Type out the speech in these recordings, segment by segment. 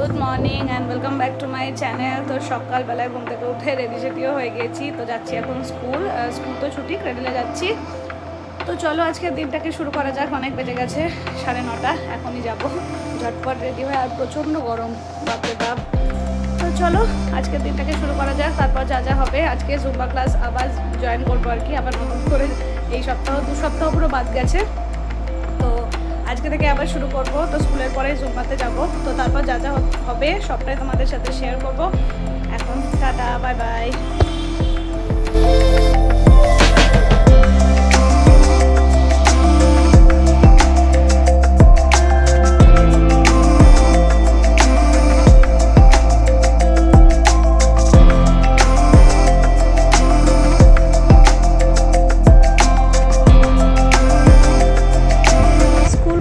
Good morning and welcome back to my channel. তো সকালবেলায় ঘুম থেকে উঠে রেডি সেডিও হয়ে গেছি। তো যাচ্ছি এখন স্কুল তো ছুটি, ক্রেডিলে যাচ্ছি। তো চলো আজকের দিনটাকে শুরু করা যাক। অনেক বেজে গেছে 9:30, এখনই যাব। ঝটপট রেডি হয়ে, আর প্রচণ্ড গরম, বাপরে বাপ। তো চলো আজকের দিনটাকে শুরু করা যাক। তারপর যা যা হবে, আজকে জুম্বা ক্লাস আবার জয়েন করবো আর কি। আবার নতুন করে এই সপ্তাহ 2 সপ্তাহ পুরো বাদ গেছে, তো আজকে থেকে আবার শুরু করব। তো স্কুলের পরে জুম্বাতে যাব। তো তারপর যা যা হবে সবটাই তোমাদের সাথে শেয়ার করব। এখন টাটা, বাই বাই।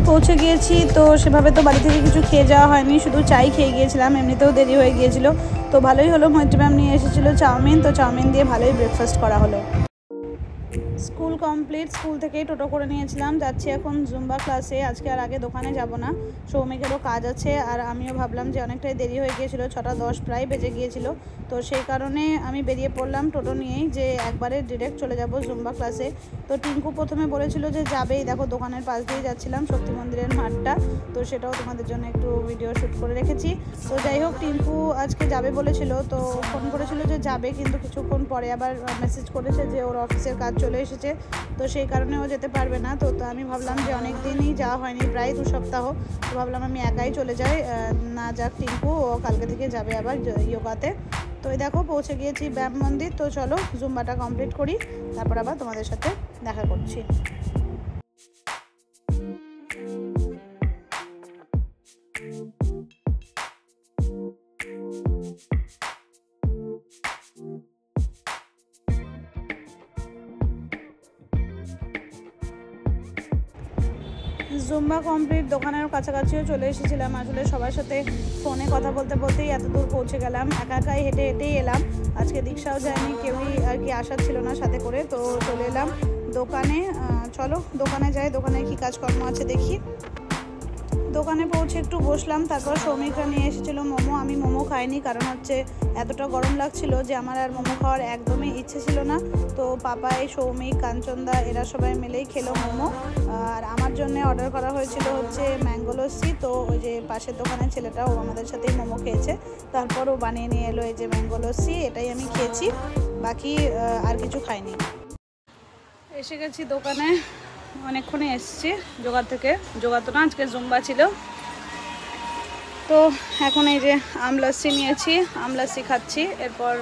পৌঁছে গিয়েছি। তো সেভাবে তো বাড়ি থেকে কিছু খেয়ে যাওয়া হয়নি, শুধু চাই খেয়ে গিয়েছিলাম। এমনিতেও দেরি হয়ে গিয়েছিল, তো ভালোই হলো। মৈত্রী ম্যাম নিয়ে এসেছিলো চাউমিন, তো চাউমিন দিয়ে ভালোই ব্রেকফাস্ট করা হলো। স্কুল কমপ্লিট, স্কুল থেকেই টোটো করে নিয়েছিলাম। যাচ্ছি এখন জুম্বা ক্লাসে। আজকে আর আগে দোকানে যাব না, সৌমিকেরও কাজ আছে। আর আমিও ভাবলাম যে অনেকটাই দেরি হয়ে গিয়েছিল, 6:10 প্রায় বেজে গিয়েছিল। তো সেই কারণে আমি বেরিয়ে পড়লাম টোটো নিয়েই, যে একবারে ডিরেক্ট চলে যাব জুম্বা ক্লাসে। তো টিঙ্কু প্রথমে বলেছিল যে যাবেই, দেখো দোকানের পাশ দিয়ে যাচ্ছিলাম, শক্তি মন্দিরের মাঠটা। তো সেটাও তোমাদের জন্য একটু ভিডিও শ্যুট করে রেখেছি। তো যাই হোক, টিঙ্কু আজকে যাবে বলেছিল, তো ফোন করেছিল যে যাবে, কিন্তু কিছুক্ষণ পরে আবার মেসেজ করেছে যে ওর অফিসের কাজ চলে এসেছে, তো সেই কারণে ও যেতে পারবে না। তো আমি ভাবলাম যে অনেক দিনই যাওয়া হয়নি, প্রায় 2 সপ্তাহ। তো ভাবলাম আমি একাই চলে যাই, না যাক টিঙ্কু, ও কালকে থেকে যাবে আবার যোগাতে। তো এই দেখো পৌঁছে গিয়েছি ব্যায়াম মন্দির। তো চলো জুম্বাটা কমপ্লিট করি, তারপর আবার তোমাদের সাথে দেখা করছি। জুম্বা কমপ্লিট, দোকানের কাছাকাছিও চলে এসেছিলাম। আসলে সবার সাথে ফোনে কথা বলতে বলতেই এত দূর পৌঁছে গেলাম। একা একাই হেঁটে হেঁটেই এলাম। আজকে রিক্সাও যায়নি, কেউই আর কি আসার ছিল না সাথে করে। তো চলে এলাম দোকানে। চলো দোকানে যাই, দোকানে কি কাজকর্ম আছে দেখি। দোকানে পৌঁছে একটু বসলাম, তারপর সৌমিকরা নিয়ে এসেছিলো মোমো। আমি মোমো খাইনি, কারণ হচ্ছে এতটা গরম লাগছিল যে আমার আর মোমো খাওয়ার একদমই ইচ্ছে ছিল না। তো পাপাই, সৌমিক, কাঞ্চনদা এরা সবাই মিলেই খেলো মোমো। আর আমার জন্য অর্ডার করা হয়েছিল হচ্ছে ম্যাঙ্গো লস্যি। তো ওই যে পাশের দোকানের ছেলেটা, ও আমাদের সাথেই মোমো খেয়েছে, তারপর ও বানিয়ে নিয়ে এলো এই যে ম্যাঙ্গো লস্যি। এটাই আমি খেয়েছি, বাকি আর কিছু খাইনি। এসে গেছি দোকানে, অনেকক্ষণে এসছি জোগাড় থেকে। জোগাড় তো না, আজকে জুম্বা ছিল। তো এখন এই যে আমলস্যি নিয়েছি, আমলস্যি খাচ্ছি। এরপর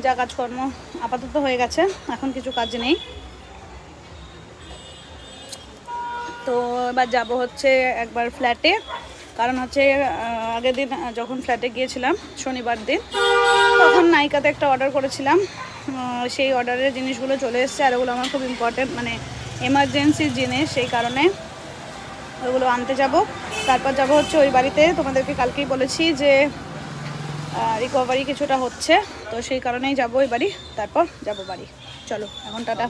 যা কাজকর্ম আপাতত হয়ে গেছে, এখন কিছু কাজ নেই। তো এবার যাব হচ্ছে একবার ফ্ল্যাটে, কারণ হচ্ছে আগের দিন যখন ফ্ল্যাটে গিয়েছিলাম শনিবার দিন, তখন নাইকাতে একটা অর্ডার করেছিলাম। সেই অর্ডারের জিনিসগুলো চলে এসছে, আর ওগুলো আমার খুব ইম্পর্টেন্ট, মানে এমার্জেন্সি জিনিস, সেই কারণে ওগুলো আনতে যাব। তারপর যাব হচ্ছে ওই বাড়িতে। তোমাদেরকে কালকেই বলেছি যে রিকভারি কিছুটা হচ্ছে, তো সেই কারণেই যাব ওই বাড়ি, তারপর যাব বাড়ি। চলো এখন টাটা।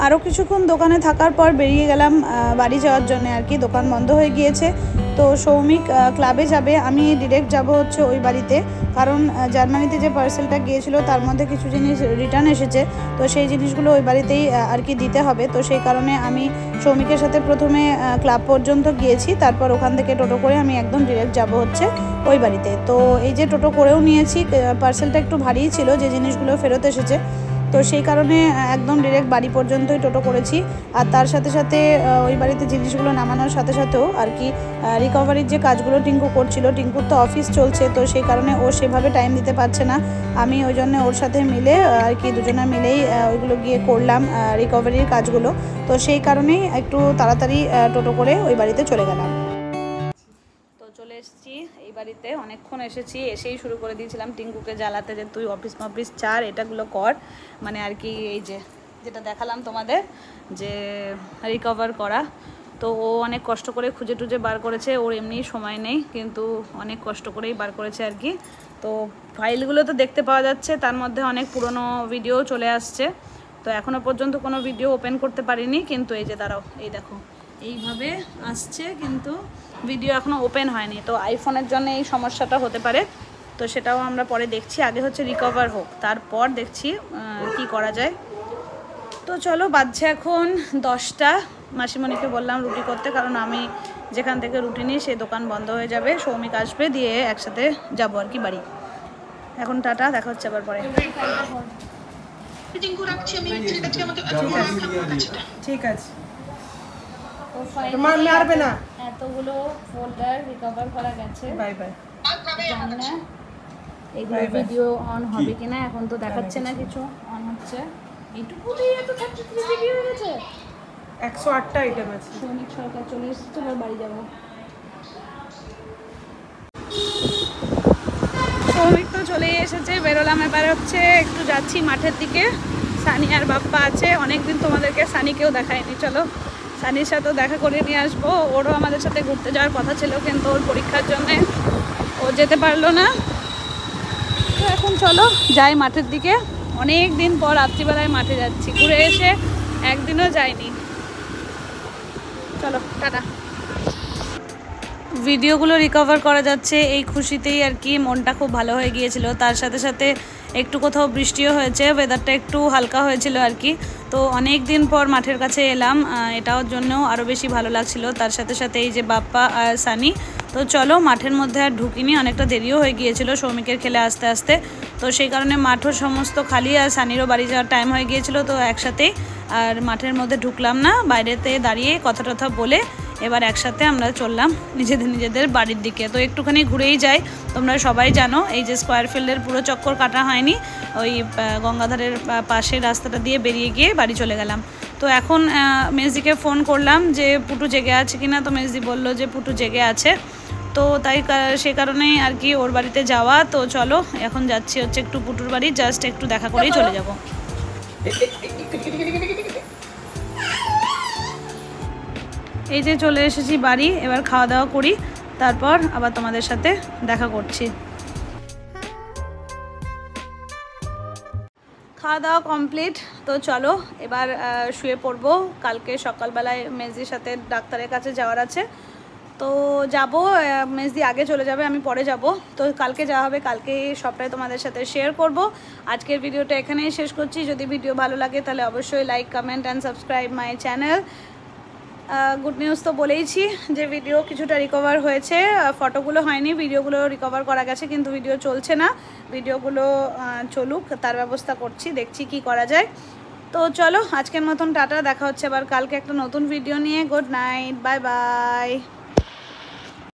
আরও কিছুক্ষণ দোকানে থাকার পর বেরিয়ে গেলাম বাড়ি যাওয়ার জন্য আর কি। দোকান বন্ধ হয়ে গিয়েছে। তো সৌমিক ক্লাবে যাবে, আমি ডিরেক্ট যাব হচ্ছে ওই বাড়িতে, কারণ জার্মানিতে যে পার্সেলটা গিয়েছিল তার মধ্যে কিছু জিনিস রিটার্ন এসেছে। তো সেই জিনিসগুলো ওই বাড়িতেই আর কি দিতে হবে। তো সেই কারণে আমি সৌমিকের সাথে প্রথমে ক্লাব পর্যন্ত গিয়েছি, তারপর ওখান থেকে টোটো করে আমি একদম ডিরেক্ট যাব হচ্ছে ওই বাড়িতে। তো এই যে টোটো করেও নিয়েছি, পার্সেলটা একটু ভারীই ছিল যে জিনিসগুলো ফেরত এসেছে, তো সেই কারণে একদম ডিরেক্ট বাড়ি পর্যন্তই টোটো করেছি। আর তার সাথে সাথে ওই বাড়িতে জিনিসগুলো নামানোর সাথে সাথেও আর কি রিকভারির যে কাজগুলো টিঙ্কু করছিল, টিঙ্কুর তো অফিস চলছে, তো সেই কারণে ও সেভাবে টাইম দিতে পারছে না। আমি ওই জন্য ওর সাথে মিলে আর কি দুজনে মিলেই ওইগুলো গিয়ে করলাম রিকভারির কাজগুলো। তো সেই কারণেই একটু তাড়াতাড়ি টোটো করে ওই বাড়িতে চলে গেলাম। চলে এসেছি এই বাড়িতে, অনেকক্ষণ এসেছি। এসেই শুরু করে দিয়েছিলাম টিঙ্কুকে জ্বালাতে যে তুই অফিস ছাড়, এটাগুলো কর, মানে আর কি এই যে যেটা দেখালাম তোমাদের যে রিকভার করা। তো ও অনেক কষ্ট করে খুঁজে টুজে বার করেছে, ওর এমনি সময় নেই, কিন্তু অনেক কষ্ট করেই বার করেছে আর কি। তো ফাইলগুলো তো দেখতে পাওয়া যাচ্ছে, তার মধ্যে অনেক পুরনো ভিডিও চলে আসছে। তো এখনও পর্যন্ত কোনো ভিডিও ওপেন করতে পারিনি, কিন্তু এই যে দাঁড়াও, এই দেখো এইভাবে আসছে, কিন্তু ভিডিও এখনও ওপেন হয়নি। তো আইফোনের জন্য এই সমস্যাটা হতে পারে, তো সেটাও আমরা পরে দেখছি। আগে হচ্ছে রিকভার হোক, তারপর দেখছি কি করা যায়। তো চলো, বাজছে এখন 10টা। মাসিমণিকে বললাম রুটি করতে, কারণ আমি যেখান থেকে রুটি নিই সেই দোকান বন্ধ হয়ে যাবে। সৌমিক আসবে, দিয়ে একসাথে যাবো আর কি বাড়ি। এখন টাটা, দেখা হচ্ছে আবার পরে। ঠিক আছে, এতগুলো ফোল্ডার রিকভার করা গেছে। Bye bye. জানি না এইগুলো ভিডিও অন হবে কিনা, এখন তো দেখাচ্ছে না কিছু অন হচ্ছে। এইটুকুতেই এত 33 জিবি হয়ে গেছে। 108টা আইটেম আছে। সৈনিক সরকার চলে এসেছে, এবার বাড়ি যাবো। সৌমিক তো চলেই এসেছে, বেরোলাম। এবার হচ্ছে একটু যাচ্ছি মাঠের দিকে। সানি আর বাপ্পা আছে, অনেকদিন তোমাদেরকে সানিকেও দেখায়নি। চলো সানির সাথেও দেখা করে নিয়ে আসবো। ওরও আমাদের সাথে ঘুরতে যাওয়ার কথা ছিল, কিন্তু ওর পরীক্ষার জন্য ও যেতে পারলো না। তো এখন চলো যাই মাঠের দিকে। অনেক দিন পর রাত্রিবেলায় মাঠে যাচ্ছি, ঘুরে এসে একদিনও যাইনি। চলো টাটা। ভিডিওগুলো রিকভার করা যাচ্ছে এই খুশিতেই আর কি, মনটা খুব ভালো হয়ে গিয়েছিল। তার সাথে সাথে একটু কোথাও বৃষ্টিও হয়েছে, ওয়েদারটা একটু হালকা হয়েছিল আর কি। তো অনেক দিন পর মাঠের কাছে এলাম, এটার জন্য আরও বেশি ভালো লাগছিল। তার সাথে সাথে এই যে বাপ্পা আর সানি। তো চলো মাঠের মধ্যে আর ঢুকিনি, অনেকটা দেরিও হয়ে গিয়েছিল সৌমিকের খেলে আসতে আসতে। তো সেই কারণে মাঠও সমস্ত খালি, আর সানিরও বাড়ি যাওয়ার টাইম হয়ে গিয়েছিল। তো একসাথেই আর মাঠের মধ্যে ঢুকলাম না, বাইরেতে দাঁড়িয়ে কথা টথা বলে এবার একসাথে আমরা চললাম নিজেদের বাড়ির দিকে। তো একটুখানি ঘুরেই যাই, তোমরা সবাই জানো এই যে স্কোয়ার ফিল্ডের পুরো চক্কর কাটা হয়নি, ওই গঙ্গাধারের পাশের রাস্তাটা দিয়ে বেরিয়ে গিয়ে বাড়ি চলে গেলাম। তো এখন মেজদিকে ফোন করলাম যে পুটু জেগে আছে কিনা। তো মেজদি বললো যে পুটু জেগে আছে। তো তাই সে কারণেই আর কি ওর বাড়িতে যাওয়া। তো চলো এখন যাচ্ছি হচ্ছে একটু পুটুর বাড়ি, জাস্ট একটু দেখা করেই চলে যাব। এই যে চলে এসেছি বাড়ি, এবার খাওয়া দাওয়া করি, তারপর আবার তোমাদের সাথে দেখা করছি। খাওয়া দাওয়া কমপ্লিট। তো চলো এবার শুয়ে পড়বো। কালকে সকালবেলায় মেজদির সাথে ডাক্তারের কাছে যাওয়ার আছে, তো যাব। মেজদি আগে চলে যাবে, আমি পরে যাব। তো কালকে যাওয়া হবে, কালকে সবটাই তোমাদের সাথে শেয়ার করব। আজকের ভিডিওটা এখানেই শেষ করছি। যদি ভিডিও ভালো লাগে তাহলে অবশ্যই like, comment and subscribe my channel. Good news তো বলেইছি যে ভিডিও কিছুটা রিকভার হয়েছে, ফটোগুলো হয়নি, ভিডিওগুলো রিকভার করা গেছে, কিন্তু ভিডিও চলছে না। ভিডিওগুলো চলুক, তার ব্যবস্থা করছি, দেখছি কি করা যায়। তো চলো আজকের মতন টাটা, দেখা হচ্ছে আবার কালকে একটা নতুন ভিডিও নিয়ে। Good night, bye bye.